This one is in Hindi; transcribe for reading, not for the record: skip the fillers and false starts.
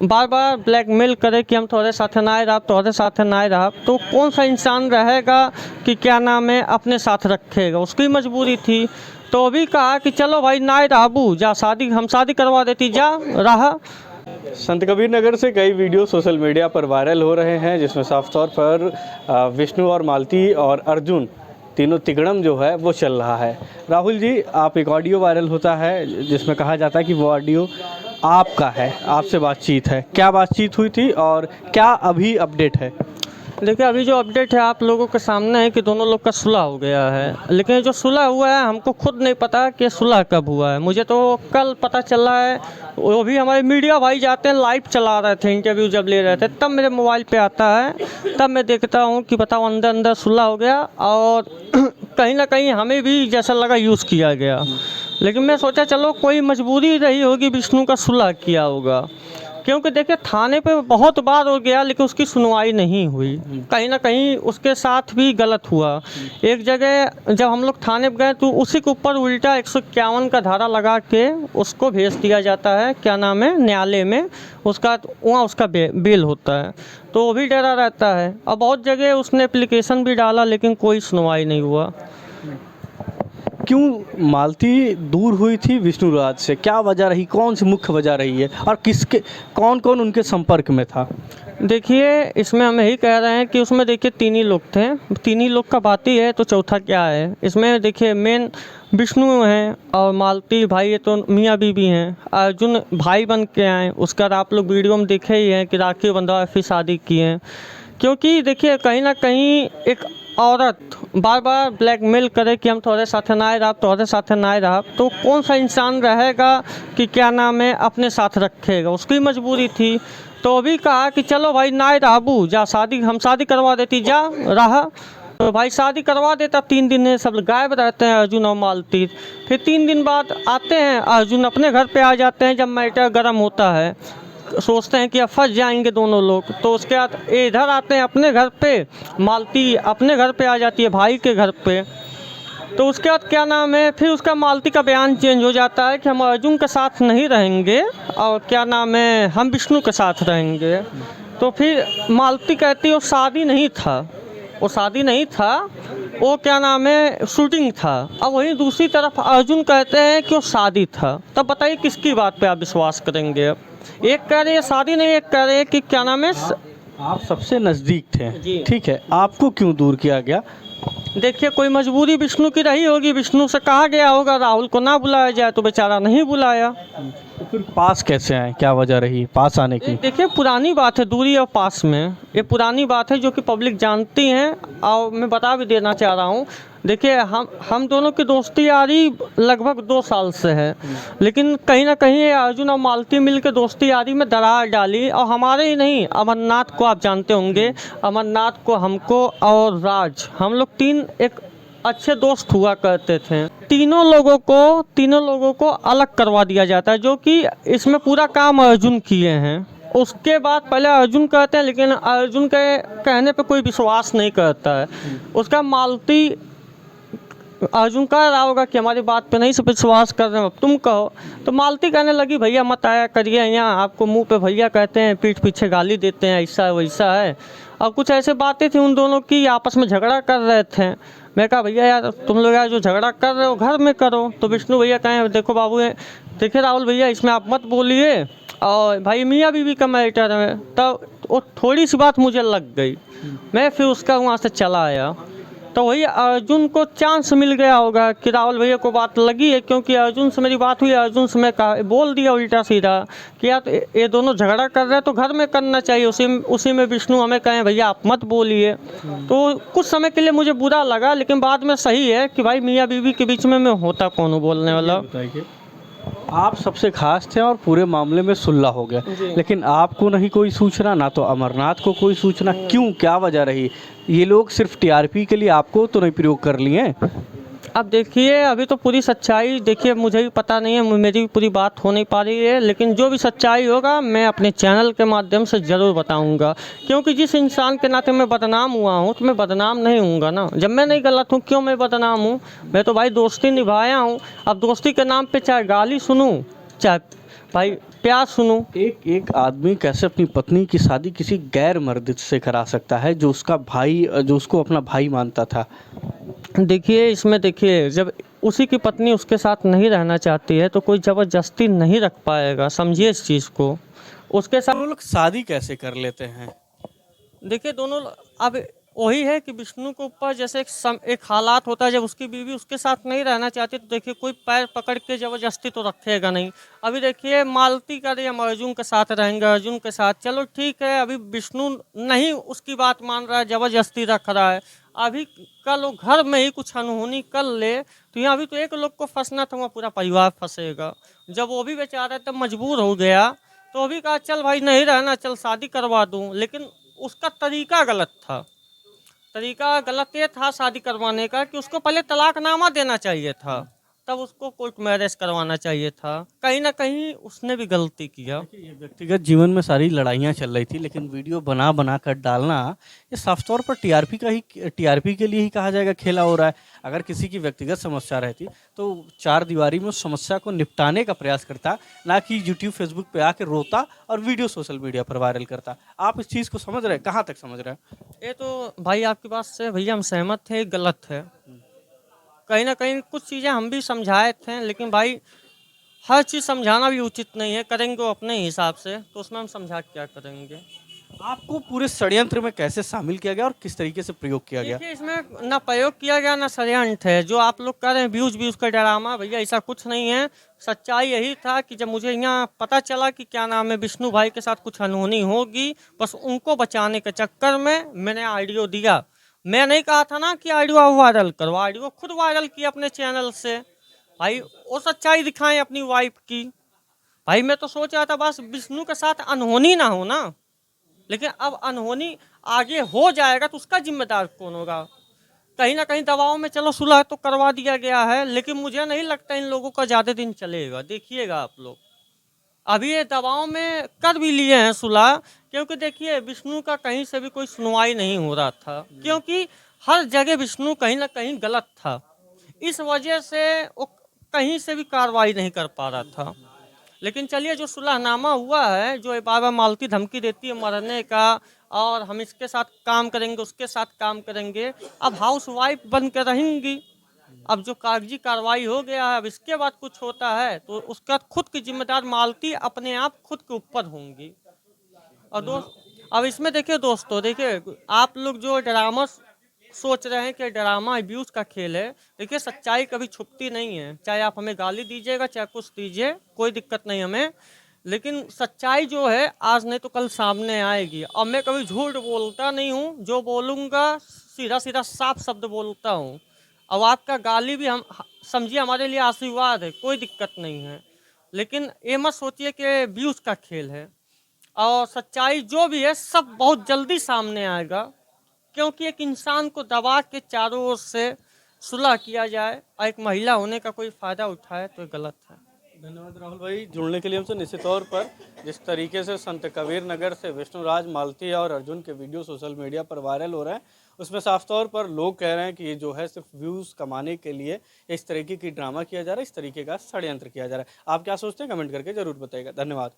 बार बार ब्लैकमेल करे कि हम तुम्हारे साथ ना रहा, तुम्हारे साथ ना रहा, तो कौन सा इंसान रहेगा कि क्या नाम है अपने साथ रखेगा। उसकी मजबूरी थी। तो अभी कहा कि चलो भाई ना रहबू जा, शादी हम शादी करवा देती, जा रहा। संत कबीर नगर से कई वीडियो सोशल मीडिया पर वायरल हो रहे हैं, जिसमें साफ तौर पर विष्णु और मालती और अर्जुन तीनों तिगड़म जो है वो चल रहा है। राहुल जी, आप एक ऑडियो वायरल होता है जिसमें कहा जाता है कि वो ऑडियो आपका है, आपसे बातचीत है। क्या बातचीत हुई थी और क्या अभी अपडेट है? देखिए, अभी जो अपडेट है आप लोगों के सामने है कि दोनों लोग का सुलह हो गया है, लेकिन जो सुलह हुआ है हमको खुद नहीं पता कि सुलह कब हुआ है। मुझे तो कल पता चला है, वो भी हमारे मीडिया भाई जाते हैं, लाइव चला रहे थे, इंटरव्यू जब ले रहे थे तब मेरे मोबाइल पे आता है, तब मैं देखता हूँ कि बताओ अंदर अंदर सुलह हो गया और कहीं ना कहीं हमें भी जैसा लगा यूज़ किया गया। लेकिन मैं सोचा चलो कोई मजबूरी रही होगी, विष्णु का सुलह किया होगा, क्योंकि देखिए थाने पे बहुत बार हो गया लेकिन उसकी सुनवाई नहीं हुई। कहीं ना कहीं उसके साथ भी गलत हुआ। एक जगह जब हम लोग थाने पे गए तो उसी के ऊपर उल्टा 151 का धारा लगा के उसको भेज दिया जाता है, क्या नाम है, न्यायालय में। उसका वहाँ उसका बेल होता है, तो वो भी डरा रहता है। और बहुत जगह उसने एप्लीकेशन भी डाला लेकिन कोई सुनवाई नहीं हुआ। क्यों मालती दूर हुई थी विष्णुराज से? क्या वजह रही, कौन सी मुख्य वजह रही है और किसके कौन कौन उनके संपर्क में था? देखिए, इसमें हम यही कह रहे हैं कि उसमें देखिए तीन ही लोग थे, तीन ही लोग का बात ही है, तो चौथा क्या है इसमें? देखिए मेन विष्णु हैं और मालती भाई है, तो मियाँ बीवी हैं। अर्जुन भाई बन के आए, उसका आप लोग वीडियो में देखे ही हैं कि राखी बंधवा फिर शादी की है। क्योंकि देखिए कहीं ना कहीं एक औरत बार बार ब्लैकमेल करे कि हम तुम्हारे साथ ना रहा, तुम्हारे साथ ना रहा, तो कौन सा इंसान रहेगा कि क्या नाम है अपने साथ रखेगा। उसकी मजबूरी थी। तो अभी कहा कि चलो भाई ना रहबू जा, शादी हम शादी करवा देती, जा रहा। तो भाई शादी करवा देता। 3 दिन है सब गायब रहते हैं अर्जुन और मालती। फिर 3 दिन बाद आते हैं, अर्जुन अपने घर पे आ जाते हैं। जब मैटर गर्म होता है सोचते हैं कि अब फंस जाएंगे दोनों लोग, तो उसके बाद इधर आते हैं अपने घर पे, मालती अपने घर पे आ जाती है भाई के घर पे। तो उसके बाद क्या नाम है, फिर उसका मालती का बयान चेंज हो जाता है कि हम अर्जुन के साथ नहीं रहेंगे और क्या नाम है हम विष्णु के साथ रहेंगे। तो फिर मालती कहती है वो शादी नहीं था, वो शादी नहीं था, वो क्या नाम है शूटिंग था। अब वहीं दूसरी तरफ अर्जुन कहते हैं कि वो शादी था। तब बताइए किसकी बात पे आप विश्वास करेंगे? एक कह रहे हैं शादी नहीं, एक कह रहे हैं कि क्या नाम है। आप सबसे नज़दीक थे, जी। ठीक है, आपको क्यों दूर किया गया? देखिए कोई मजबूरी विष्णु की रही होगी, विष्णु से कहा गया होगा राहुल को ना बुलाया जाए, तो बेचारा नहीं बुलाया। तो फिर पास कैसे आए, क्या वजह रही पास आने की? देखिए पुरानी बात है, दूरी और पास में, ये पुरानी बात है जो कि पब्लिक जानती हैं और मैं बता भी देना चाह रहा हूँ। देखिए हम दोनों की दोस्ती यारी लगभग 2 साल से है, लेकिन कहीं ना कहीं अर्जुन और मालती मिल के दोस्ती यारी में दरार डाली। और हमारे ही नहीं, अमरनाथ को आप जानते होंगे, अमरनाथ को, हमको और राज, हम लोग 3 एक अच्छे दोस्त हुआ करते थे। तीनों लोगों को अलग करवा दिया जाता है, जो कि इसमें पूरा काम अर्जुन किए हैं। उसके बाद पहले अर्जुन कहते हैं, लेकिन अर्जुन के कहने पे कोई विश्वास नहीं करता है। उसका मालती अर्जुन कह रहा होगा कि हमारी बात पे नहीं से विश्वास कर रहे हो, तुम कहो। तो मालती कहने लगी भैया मत आया करिए यहाँ, आपको मुंह पे भैया कहते हैं, पीठ पीछे गाली देते हैं, ऐसा है वैसा है। और कुछ ऐसे बातें थी उन दोनों की, आपस में झगड़ा कर रहे थे। मैं कहा भैया यार तुम लोग यार जो झगड़ा कर रहे हो घर में करो। तो विष्णु भैया कहें देखो बाबू, देखिए राहुल भैया इसमें आप मत बोलिए, और भाई मियाँ बीवी का मैटर है। तो वो थोड़ी सी बात मुझे लग गई, मैं फिर उसका वहाँ से चला आया। तो वही अर्जुन को चांस मिल गया होगा कि राहुल भैया को बात लगी है, क्योंकि अर्जुन से मेरी बात हुई, अर्जुन से मैं कहा बोल दिया उल्टा सीधा कि यार ये दोनों झगड़ा कर रहे हैं तो घर में करना चाहिए। उसी में विष्णु हमें कहें भैया आप मत बोलिए। तो कुछ समय के लिए मुझे बुरा लगा, लेकिन बाद में सही है कि भाई मियाँ बीवी के बीच में मैं होता कौन हूँ बोलने वाला। आप सबसे खास थे और पूरे मामले में सुलह हो गया, लेकिन आपको नहीं कोई सूचना, ना तो अमरनाथ को कोई सूचना। क्यों, क्या वजह रही? ये लोग सिर्फ टीआरपी के लिए आपको तो नहीं प्रयोग कर लिए? अब देखिए अभी तो पूरी सच्चाई देखिए मुझे भी पता नहीं है, मेरी भी पूरी बात हो नहीं पा रही है, लेकिन जो भी सच्चाई होगा मैं अपने चैनल के माध्यम से ज़रूर बताऊंगा। क्योंकि जिस इंसान के नाते मैं बदनाम हुआ हूँ तो मैं बदनाम नहीं हूँगा ना। जब मैं नहीं गलत हूँ क्यों मैं बदनाम हूँ? मैं तो भाई दोस्ती निभाया हूँ। अब दोस्ती के नाम पर चाहे गाली सुनूँ, चाहे भाई प्यार सुनूं। एक एक आदमी कैसे अपनी पत्नी की शादी किसी गैर मर्द से करा सकता है, जो उसका भाई, जो उसको अपना भाई मानता था? देखिए इसमें देखिए, जब उसी की पत्नी उसके साथ नहीं रहना चाहती है तो कोई ज़बरदस्ती नहीं रख पाएगा, समझिए इस चीज़ को। उसके साथ वो लोग शादी कैसे कर लेते हैं? देखिए दोनों अब वही है कि विष्णु के ऊपर जैसे एक हालात होता है, जब उसकी बीवी उसके साथ नहीं रहना चाहती तो देखिए कोई पैर पकड़ के ज़बरदस्ती तो रखेगा नहीं। अभी देखिए मालती का हम अर्जुन के साथ रहेंगे, अर्जुन के साथ चलो ठीक है, अभी विष्णु नहीं उसकी बात मान रहा है, ज़बरदस्ती रख रहा है। अभी कल वो घर में ही कुछ अनहोनी कर ले तो यहाँ अभी तो एक लोग को फंसना था, वहाँ पूरा परिवार फंसेगा। जब वो भी बेचारा तब मजबूर हो गया तो भी कहा चल भाई नहीं रहना, चल शादी करवा दूँ, लेकिन उसका तरीका गलत था। तरीका गलत ये था शादी करवाने का कि उसको पहले तलाकनामा देना चाहिए था, तब उसको कोर्ट मैरिज करवाना चाहिए था। कहीं ना कहीं उसने भी गलती किया। ये व्यक्तिगत जीवन में सारी लड़ाइयाँ चल रही थी, लेकिन वीडियो बना बना कर डालना ये साफ तौर पर टीआरपी के लिए ही कहा जाएगा खेला हो रहा है। अगर किसी की व्यक्तिगत समस्या रहती तो चार दीवारी में उस समस्या को निपटाने का प्रयास करता, ना कि यूट्यूब फेसबुक पे आके रोता और वीडियो सोशल मीडिया पर वायरल करता। आप इस चीज़ को समझ रहे हैं? कहाँ तक समझ रहे हैं? ये तो भाई आपकी बात से भैया हम सहमत थे, गलत है। कहीं ना कहीं कुछ चीज़ें हम भी समझाए थे, लेकिन भाई हर चीज़ समझाना भी उचित नहीं है, करेंगे वो अपने हिसाब से, तो उसमें हम समझा क्या करेंगे। आपको पूरे षड्यंत्र में कैसे शामिल किया गया और किस तरीके से प्रयोग किया गया? देखिए इसमें ना प्रयोग किया गया ना षड्यंत्र है। जो आप लोग कह रहे हैं व्यूज का ड्रामा, भैया ऐसा कुछ नहीं है। सच्चाई यही था कि जब मुझे यहाँ पता चला कि क्या नाम है विष्णु भाई के साथ कुछ अनहोनी होगी, बस उनको बचाने के चक्कर में मैंने ऑडियो दिया। मैं नहीं कहा था ना कि ऑडियो आप वायरल करो, ऑडियो खुद वायरल किया अपने चैनल से। भाई वो सच्चाई दिखाएं अपनी वाइफ की। भाई मैं तो सोच रहा था बस विष्णु के साथ अनहोनी ना हो ना, लेकिन अब अनहोनी आगे हो जाएगा तो उसका जिम्मेदार कौन होगा। कहीं ना कहीं दबाव में चलो सुलह तो करवा दिया गया है, लेकिन मुझे नहीं लगता इन लोगों का ज़्यादा दिन चलेगा। देखिएगा आप लोग, अभी ये दबाव में कर भी लिए हैं सुलह, क्योंकि देखिए विष्णु का कहीं से भी कोई सुनवाई नहीं हो रहा था, क्योंकि हर जगह विष्णु कहीं ना कहीं गलत था। इस वजह से वो कहीं से भी कार्रवाई नहीं कर पा रहा था। लेकिन चलिए जो सुलहनामा हुआ है, जो बार बार मालती धमकी देती है मरने का, और हम इसके साथ काम करेंगे उसके साथ काम करेंगे, अब हाउस वाइफ बन के रहेंगी। अब जो कागजी कार्रवाई हो गया है, अब इसके बाद कुछ होता है तो उसका खुद की जिम्मेदार मालती अपने आप खुद के ऊपर होंगी। और दोस्त अब इसमें देखिए दोस्तों, देखिए आप लोग जो ड्रामा सोच रहे हैं कि ड्रामा अब्यूज का खेल है, देखिए सच्चाई कभी छुपती नहीं है। चाहे आप हमें गाली दीजिएगा चाहे कुछ दीजिए, कोई दिक्कत नहीं हमें, लेकिन सच्चाई जो है आज नहीं तो कल सामने आएगी। और मैं कभी झूठ बोलता नहीं हूँ, जो बोलूँगा सीधा सीधा साफ शब्द बोलता हूँ। अब आपका गाली भी हम समझिए हमारे लिए आशीर्वाद है, कोई दिक्कत नहीं है, लेकिन ये मत सोचिए कि व्यूज का खेल है। और सच्चाई जो भी है सब बहुत जल्दी सामने आएगा, क्योंकि एक इंसान को दबा के चारों ओर से सुलह किया जाए और एक महिला होने का कोई फ़ायदा उठाए तो गलत है। धन्यवाद राहुल भाई जुड़ने के लिए हमसे। निश्चित तौर पर जिस तरीके से संत कबीर नगर से विष्णुराज, मालती और अर्जुन के वीडियो सोशल मीडिया पर वायरल हो रहे हैं, उसमें साफ तौर पर लोग कह रहे हैं कि ये जो है सिर्फ व्यूज़ कमाने के लिए इस तरीके की ड्रामा किया जा रहा है, इस तरीके का षड्यंत्र किया जा रहा है। आप क्या सोचते हैं कमेंट करके ज़रूर बताइएगा। धन्यवाद।